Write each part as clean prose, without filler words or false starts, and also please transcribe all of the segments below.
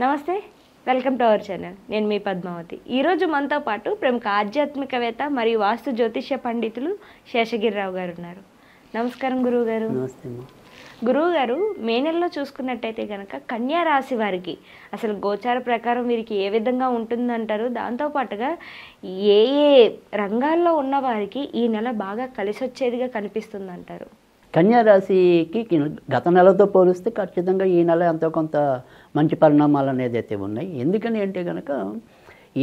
నమస్తే, welcome to our channel. నేను మీ పద్మావతి. ఈరోజు మనతో పాటు ప్రముఖ ఆధ్యాత్మికవేత్త మరియు వాస్తు జ్యోతిష్య పండితులు శేషగిరిరావు గారు ఉన్నారు. నమస్కారం గురువుగారు. గురువుగారు, మే నెలలో చూసుకున్నట్టయితే కనుక కన్యా రాశి వారికి అసలు గోచార ప్రకారం వీరికి ఏ విధంగా ఉంటుందంటారు? దాంతోపాటుగా ఏ ఏ రంగాల్లో ఉన్న వారికి ఈ నెల బాగా కలిసి వచ్చేదిగా కనిపిస్తుంది అంటారు? కన్యా రాశికి గత నెలతో పోలిస్తే ఖచ్చితంగా ఈ నెల ఎంతో కొంత మంచి పరిణామాలు అనేది అయితే ఉన్నాయి. ఎందుకని అంటే కనుక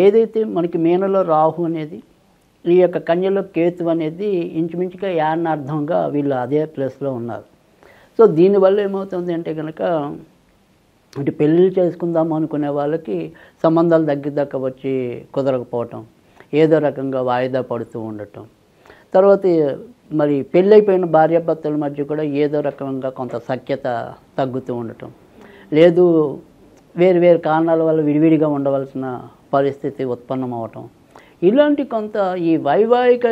ఏదైతే మనకి మీనలో రాహు అనేది, ఈ యొక్క కన్యలో కేతు అనేది ఇంచుమించుగా యానార్థంగా వీళ్ళు అదే ప్లేస్లో ఉన్నారు. సో దీనివల్ల ఏమవుతుంది అంటే కనుక అంటే పెళ్ళిళ్ళు చేసుకుందాము అనుకునే వాళ్ళకి సంబంధాలు దగ్గర వచ్చి కుదరకపోవటం, ఏదో రకంగా వాయిదా పడుతూ ఉండటం, తర్వాత మరి పెళ్ళైపోయిన భార్యాభర్తల మధ్య కూడా ఏదో రకంగా కొంత సఖ్యత తగ్గుతూ ఉండటం, లేదు వేరు వేరు కారణాల వల్ల విడివిడిగా ఉండవలసిన పరిస్థితి ఉత్పన్నం అవ్వటం, ఇలాంటి కొంత ఈ వైవాహిక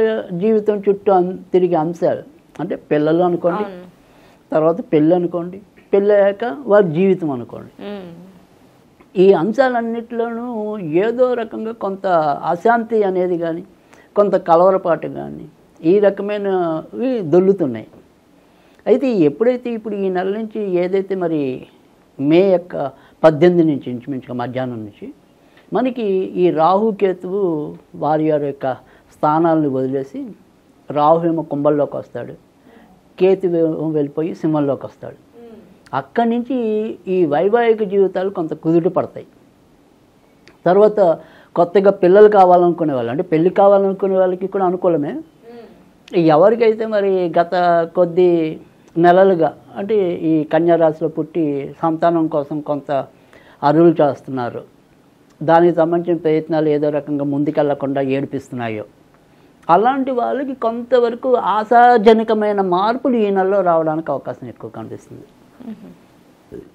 జీవితం చుట్టూ తిరిగే అంశాలు అంటే పిల్లలు అనుకోండి, తర్వాత పెళ్ళి అనుకోండి, పెళ్ళయ్యాక వారి జీవితం అనుకోండి, ఈ అంశాలన్నిటిలోనూ ఏదో రకంగా కొంత అశాంతి అనేది కానీ కొంత కలవరపాటు కానీ ఈ రకమైనవి దొల్లుతున్నాయి. అయితే ఎప్పుడైతే ఇప్పుడు ఈ నెల నుంచి ఏదైతే మరి మే 18 నుంచి ఇంచుమించుగా మధ్యాహ్నం నుంచి మనకి ఈ రాహుకేతువు వారి యొక్క స్థానాలను వదిలేసి, రాహు ఏమో కుంభంలోకి వస్తాడు, కేతు వెళ్ళిపోయి సింహంలోకి వస్తాడు. అక్కడి నుంచి ఈ వైవాహిక జీవితాలు కొంత కుదుట పడతాయి. తర్వాత కొత్తగా పిల్లలు కావాలనుకునే వాళ్ళు, అంటే పెళ్ళి కావాలనుకునే వాళ్ళకి కూడా అనుకూలమే. ఎవరికైతే మరి గత కొద్ది నెలలుగా అంటే ఈ కన్యా రాశిలో పుట్టి సంతానం కోసం కొంత అరువులు చేస్తున్నారు, దానికి సంబంధించిన ప్రయత్నాలు ఏదో రకంగా ముందుకెళ్లకుండా ఏడిపిస్తున్నాయో అలాంటి వాళ్ళకి కొంతవరకు ఆశాజనకమైన మార్పులు ఈ నెలలో రావడానికి అవకాశం ఎక్కువ కనిపిస్తుంది.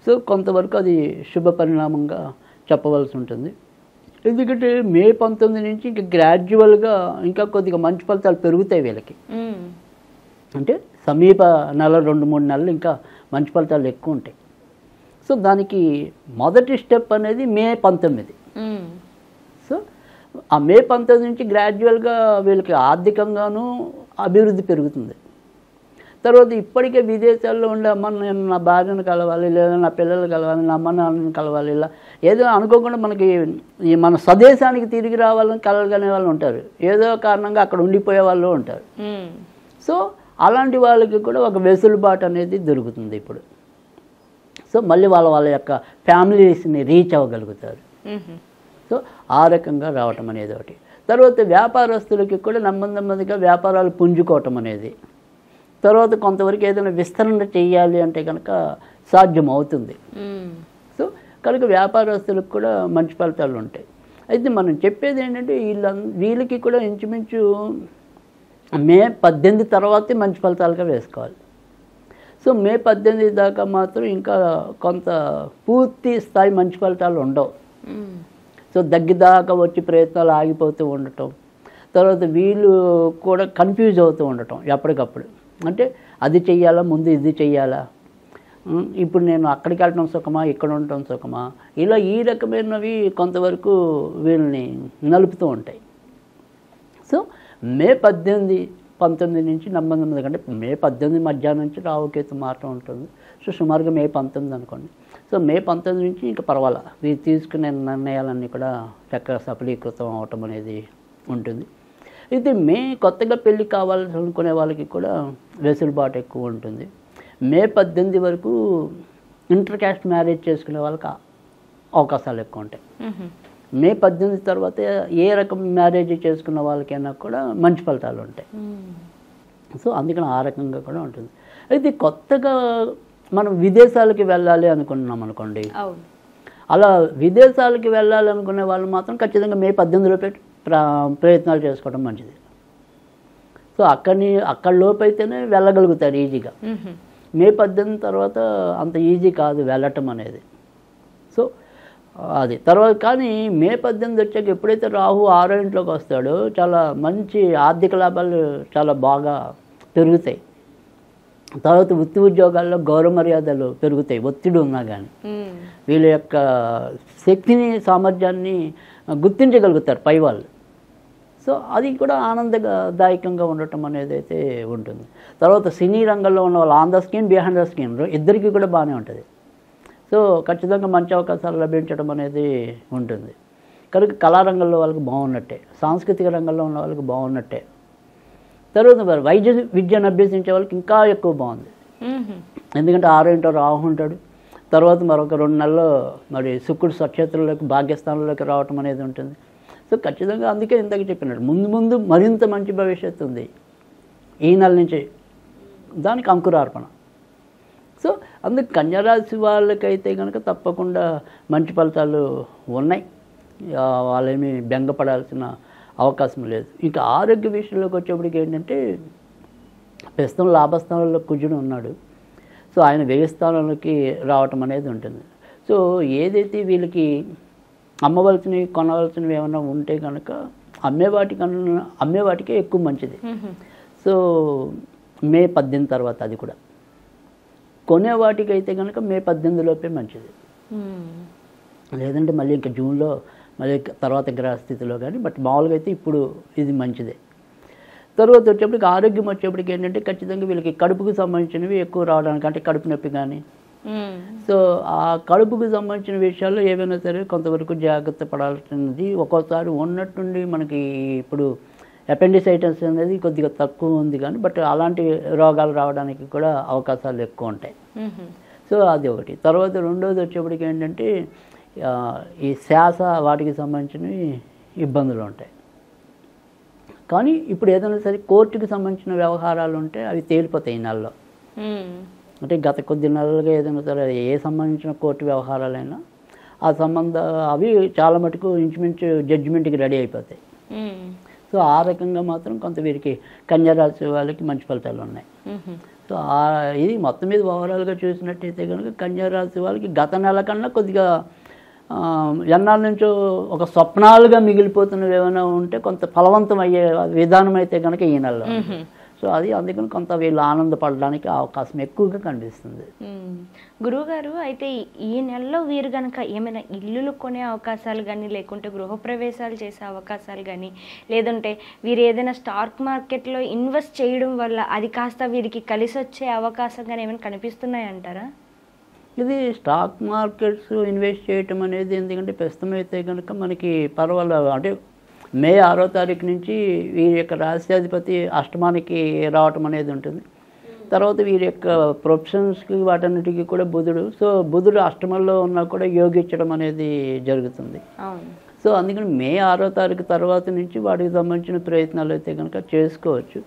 సో కొంతవరకు అది శుభ పరిణామంగా చెప్పవలసి ఉంటుంది. ఎందుకంటే మే 19 నుంచి ఇంకా గ్రాడ్యువల్గా ఇంకా కొద్దిగా మంచి ఫలితాలు పెరుగుతాయి వీళ్ళకి. అంటే సమీప నెల 2-3 నెలలు ఇంకా మంచి ఫలితాలు ఎక్కువ ఉంటాయి. సో దానికి మొదటి స్టెప్ అనేది మే 19. సో ఆ మే 19 నుంచి గ్రాడ్యువల్గా వీళ్ళకి ఆర్థికంగానూ అభివృద్ధి పెరుగుతుంది. తర్వాత ఇప్పటికే విదేశాల్లో ఉండే అమ్మ నేను నా భార్యను కలవాలి, లేదా నా పిల్లలు కలవాలి, నా అమ్మ నాన్నని కలవాలి, ఇలా ఏదో అనుకోకుండా మనకి మన స్వదేశానికి తిరిగి రావాలని కలగనే వాళ్ళు ఉంటారు, ఏదో కారణంగా అక్కడ ఉండిపోయే వాళ్ళు ఉంటారు. సో అలాంటి వాళ్ళకి కూడా ఒక వెసులుబాటు అనేది దొరుకుతుంది ఇప్పుడు. సో మళ్ళీ వాళ్ళ యొక్క ఫ్యామిలీస్ని రీచ్ అవ్వగలుగుతారు. సో ఆ రకంగా రావటం అనేది ఒకటి. తర్వాత వ్యాపారస్తులకి కూడా నెమ్మదిగా వ్యాపారాలు పుంజుకోవటం అనేది, తర్వాత కొంతవరకు ఏదైనా విస్తరణ చేయాలి అంటే కనుక సాధ్యం అవుతుంది. సో కనుక వ్యాపారస్తులకు కూడా మంచి ఫలితాలు ఉంటాయి. అయితే మనం చెప్పేది ఏంటంటే వీళ్ళకి కూడా ఇంచుమించు మే 18 తర్వాతే మంచి ఫలితాలుగా వేసుకోవాలి. సో మే 18 దాకా మాత్రం ఇంకా కొంత పూర్తి స్థాయి మంచి ఫలితాలు ఉండవు. సో దగ్గరదాకా వచ్చి ప్రయత్నాలు ఆగిపోతూ ఉండటం, తర్వాత వీళ్ళు కూడా కన్ఫ్యూజ్ అవుతూ ఉండటం ఎప్పటికప్పుడు. అంటే అది చెయ్యాలా, ముందు ఇది చెయ్యాలా, ఇప్పుడు నేను అక్కడికి వెళ్ళటం సుఖమా, ఇక్కడ ఉండటం సుఖమా, ఇలా ఈ రకమైనవి కొంతవరకు వీళ్ళని నలుపుతూ ఉంటాయి. సో మే 18-19 నుంచి నెమ్మదిగా, అంటే మే 18 మధ్యాహ్నం నుంచి రాహుకేతు మారటం ఉంటుంది. సో సుమారుగా మే 19 అనుకోండి. సో మే 19 నుంచి ఇంకా పర్వాలా వీరు తీసుకునే నిర్ణయాలన్నీ కూడా చక్కగా సఫలీకృతం అవటం అనేది ఉంటుంది. అయితే మే కొత్తగా పెళ్ళి కావాలనుకునే వాళ్ళకి కూడా వెసులుబాటు ఎక్కువ ఉంటుంది. మే 18 వరకు ఇంటర్ క్యాస్ట్ మ్యారేజ్ చేసుకునే వాళ్ళకి అవకాశాలు ఎక్కువ ఉంటాయి. మే 18 తర్వాత ఏ రకం మ్యారేజ్ చేసుకున్న వాళ్ళకైనా కూడా మంచి ఫలితాలు ఉంటాయి. సో అందుకని ఆ రకంగా కూడా ఉంటుంది. అయితే కొత్తగా మనం విదేశాలకి వెళ్ళాలి అనుకున్నాం అనుకోండి, అలా విదేశాలకి వెళ్ళాలి అనుకునే వాళ్ళు మాత్రం ఖచ్చితంగా మే 18లో ప్రయత్నాలు చేసుకోవడం మంచిది. సో అక్కడ లోపు అయితేనే వెళ్ళగలుగుతారు ఈజీగా. మే 18 తర్వాత అంత ఈజీ కాదు వెళ్ళటం అనేది. సో అది తర్వాత కానీ మే 18 వచ్చాక ఎప్పుడైతే రాహు 6వ ఇంట్లోకి వస్తాడో చాలా మంచి ఆర్థిక లాభాలు చాలా బాగా పెరుగుతాయి. తర్వాత వృత్తి ఉద్యోగాల్లో గౌరవ మర్యాదలు పెరుగుతాయి, ఒత్తిడి ఉన్నా కానీ వీళ్ళ యొక్క శక్తిని సామర్థ్యాన్ని గుర్తించగలుగుతారు పై వాళ్ళు. సో అది కూడా ఆనందదాయకంగా ఉండటం అనేది అయితే ఉంటుంది. తర్వాత సినీ రంగంలో ఉన్న వాళ్ళు on the screen behind the screen ఇద్దరికీ కూడా బాగానే ఉంటుంది. సో ఖచ్చితంగా మంచి అవకాశాలు లభించడం అనేది ఉంటుంది. కనుక కళారంగంలో వాళ్ళకి బాగున్నట్టే, సాంస్కృతిక రంగంలో ఉన్న వాళ్ళకి బాగున్నట్టే. తర్వాత మరి వైద్య విద్యను అభ్యసించే వాళ్ళకి ఇంకా ఎక్కువ బాగుంది. ఎందుకంటే 6 రాహు ఉంటాడు. తర్వాత మరొక 2 నెలల్లో మరి శుక్రుడు స్వక్షేత్రంలోకి భాగ్యస్థానంలోకి రావటం అనేది ఉంటుంది. సో ఖచ్చితంగా అందుకే ఇంతకు చెప్పినట్టు ముందు మరింత మంచి భవిష్యత్తు ఉంది ఈ నెల నుంచి, దానికి అంకురార్పణ. సో అందుకు కన్యారాశి వాళ్ళకైతే కనుక తప్పకుండా మంచి ఫలితాలు ఉన్నాయి, వాళ్ళేమీ బెంగపడాల్సిన అవకాశం లేదు. ఇంకా ఆరోగ్య విషయంలోకి వచ్చేప్పటికి ఏంటంటే ప్రస్తుతం లాభస్థానంలో కుజుడు ఉన్నాడు. సో ఆయన వ్యయ స్థానంలోకి రావటం అనేది ఉంటుంది. సో ఏదైతే వీళ్ళకి అమ్మవలసినవి కొనవలసినవి ఏమైనా ఉంటే కనుక అమ్మేవాటికే ఎక్కువ మంచిది. సో మే 18 తర్వాత, అది కూడా కొనేవాటికి అయితే కనుక మే 18 లోపే మంచిది. లేదంటే మళ్ళీ ఇంకా జూన్లో మళ్ళీ తర్వాత గ్రహస్థితిలో కానీ, బట్ మామూలుగా అయితే ఇప్పుడు ఇది మంచిదే. తర్వాత వచ్చేప్పటికి ఆరోగ్యం వచ్చేప్పటికి ఏంటంటే ఖచ్చితంగా వీళ్ళకి కడుపుకు సంబంధించినవి ఎక్కువ రావడానికి, అంటే కడుపు నొప్పి కానీ. సో ఆ కడుపుకు సంబంధించిన విషయాల్లో ఏవైనా సరే కొంతవరకు జాగ్రత్త పడాల్సినది. ఒక్కోసారి ఉన్నట్టుండి మనకి ఇప్పుడు అపెండిసైటిస్ అనేది కొద్దిగా తక్కువ ఉంది కానీ, బట్ అలాంటి రోగాలు రావడానికి కూడా అవకాశాలు ఎక్కువ ఉంటాయి. సో అది ఒకటి. తర్వాత రెండోది వచ్చేప్పటికి ఏంటంటే ఈ శ్వాస వాటికి సంబంధించినవి ఇబ్బందులు ఉంటాయి. కానీ ఇప్పుడు ఏదైనా సరే కోర్టుకి సంబంధించిన వ్యవహారాలు ఉంటే అవి తేలిపోతాయి ఈ నెలలో. అంటే గత కొద్ది నెలలుగా ఏదైనా సరే ఏ సంబంధించిన కోర్టు వ్యవహారాలైనా అవి చాలా మటుకు ఇంచుమించు జడ్జిమెంట్కి రెడీ అయిపోతాయి. సో ఆ రకంగా మాత్రం కొంత వీరికి కన్యారాశి వాళ్ళకి మంచి ఫలితాలు ఉన్నాయి. సో ఇది మొత్తం మీద ఓవరాల్గా చూసినట్టయితే కనుక కన్యారాశి వాళ్ళకి గత నెల కన్నా కొద్దిగా ఎన్నాళ్ళ నుంచో ఒక స్వప్నాలుగా మిగిలిపోతున్నవి ఏమైనా ఉంటే కొంత ఫలవంతం అయ్యే విధానం అయితే కనుక ఈ నెలలో. సో అది అందుకని కొంత వీళ్ళు ఆనందపడడానికి అవకాశం ఎక్కువగా కనిపిస్తుంది. గురువుగారు, అయితే ఈ నెలలో వీరు కనుక ఏమైనా ఇల్లులు కొనే అవకాశాలు కానీ, లేకుంటే గృహప్రవేశాలు చేసే అవకాశాలు కానీ, లేదంటే వీరు ఏదైనా స్టాక్ మార్కెట్లో ఇన్వెస్ట్ చేయడం వల్ల అది కాస్త వీరికి కలిసి వచ్చే అవకాశం కానీ ఏమైనా కనిపిస్తున్నాయంటారా? ఇది స్టాక్ మార్కెట్స్ ఇన్వెస్ట్ చేయటం అనేది ఎందుకంటే ప్రస్తుతం అయితే కనుక మనకి పర్వాలేదు. అంటే మే 6వ తారీఖు నుంచి వీరి యొక్క రాష్ట్రాధిపతి అష్టమానికి రావటం అనేది ఉంటుంది. తర్వాత వీరి యొక్క ప్రొఫెషన్స్కి వాటన్నిటికీ కూడా బుధుడు అష్టమంలో ఉన్నా కూడా యోగించడం అనేది జరుగుతుంది. సో అందుకని మే 6వ తారీఖు తర్వాత నుంచి వాటికి సంబంధించిన ప్రయత్నాలు అయితే కనుక చేసుకోవచ్చు.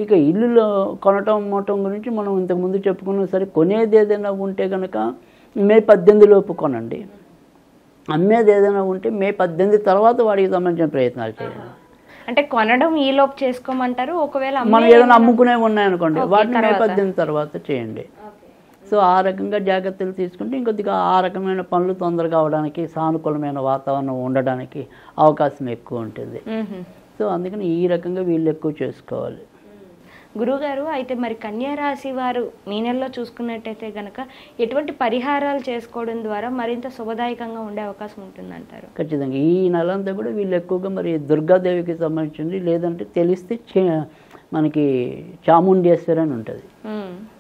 ఇక ఇల్లులో కొనటం అమ్మటం గురించి మనం ఇంతకుముందు చెప్పుకున్నా సరే, కొనేది ఏదైనా ఉంటే కనుక మే 18 లోపు కొనండి. అమ్మేది ఏదైనా ఉంటే మే 18 తర్వాత వాటికి సంబంధించిన ప్రయత్నాలు చేయండి. అంటే కొనడం ఈ లోపు చేసుకోమంటారు. ఒకవేళ మనం ఏదైనా అమ్ముకునే ఉన్నాయనుకోండి, వాటిని మే 18 తర్వాత చేయండి. సో ఆ రకంగా జాగ్రత్తలు తీసుకుంటే ఇంకొద్దిగా ఆ రకమైన పనులు తొందరగా అవడానికి, సానుకూలమైన వాతావరణం ఉండడానికి అవకాశం ఎక్కువ ఉంటుంది. సో అందుకని ఈ రకంగా వీళ్ళు ఎక్కువ చేసుకోవాలి. గురువుగారు, అయితే మరి కన్యారాశి వారు మీ నెలలో చూసుకున్నట్టయితే కనుక ఎటువంటి పరిహారాలు చేసుకోవడం ద్వారా మరింత శుభదాయకంగా ఉండే అవకాశం ఉంటుందంటారు? ఖచ్చితంగా ఈ నెలంతా కూడా వీళ్ళు ఎక్కువగా మరి దుర్గాదేవికి సంబంధించింది, లేదంటే తెలిస్తే మనకి చాముండేశ్వరి అని ఉంటుంది.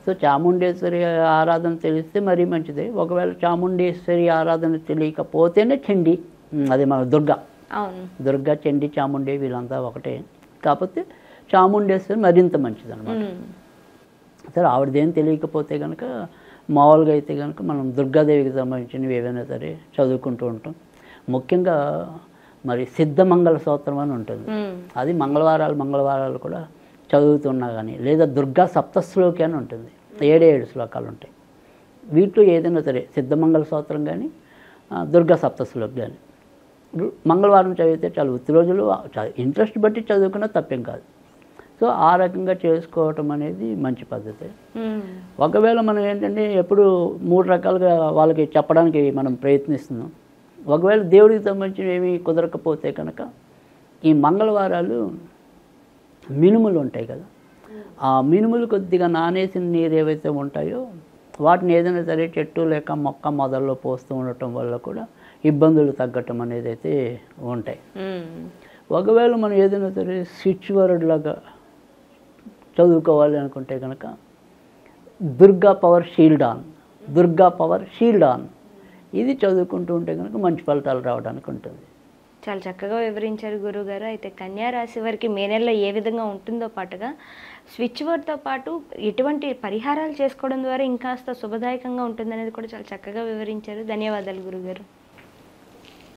సో చాముండేశ్వరి ఆరాధన తెలిస్తే మరీ మంచిదే. ఒకవేళ చాముండేశ్వరి ఆరాధన తెలియకపోతేనే చండి, అది మన దుర్గా, చండి, చాముండే వీళ్ళంతా ఒకటే. కాకపోతే చాముండేశ్వరి మరింత మంచిది అనమాట. సరే ఆవిడదేం తెలియకపోతే కనుక మామూలుగా అయితే కనుక మనం దుర్గాదేవికి సంబంధించినవి ఏవైనా సరే చదువుకుంటూ ఉంటాం. ముఖ్యంగా మరి సిద్ధమంగళ స్తోత్రం అని ఉంటుంది. అది మంగళవారాలు కూడా చదువుతున్నా కానీ, లేదా దుర్గా సప్తశ్లోకి అని ఉంటుంది, 7 శ్లోకాలు ఉంటాయి. వీటిలో ఏదైనా సరే సిద్ధమంగళ స్తోత్రం కానీ దుర్గా సప్తశ్లోకి కానీ మంగళవారం చదివితే చాలు. ఉత్తి రోజులు ఇంట్రెస్ట్ బట్టి చదువుకున్నా తప్పేం కాదు. సో ఆ రకంగా చేసుకోవటం అనేది మంచి పద్ధతి. ఒకవేళ మనం ఏంటంటే ఎప్పుడు 3 రకాలుగా వాళ్ళకి చెప్పడానికి మనం ప్రయత్నిస్తున్నాం. ఒకవేళ దేవుడికి సంబంధించిన ఏమీ కుదరకపోతే కనుక ఈ మంగళవారాలు మినుములు ఉంటాయి కదా, ఆ మినుములు కొద్దిగా నానేసిన నీరు ఏవైతే ఉంటాయో వాటిని ఏదైనా సరే చెట్టు లేక మొక్క మొదల్లో పోస్తూ ఉండటం వల్ల కూడా ఇబ్బందులు తగ్గటం అనేది అయితే ఉంటాయి. ఒకవేళ మనం ఏదైనా సరే స్విచ్ వర్డ్ లాగా చదువుకోవాలి అనుకుంటే కనుక Durga power shield on, Durga power shield on ఇది చదువుకుంటూ ఉంటే కనుక మంచి ఫలితాలు రావడానికి ఉంటుంది. చాలా చక్కగా వివరించారు గురువుగారు. అయితే కన్యా రాశి వారికి మే నెలలో ఏ విధంగా ఉంటుందో పాటుగా స్విచ్ వర్డ్తో పాటు ఎటువంటి పరిహారాలు చేసుకోవడం ద్వారా ఇంకాస్త శుభదాయకంగా ఉంటుందనేది కూడా చాలా చక్కగా వివరించారు. ధన్యవాదాలు గురుగారు.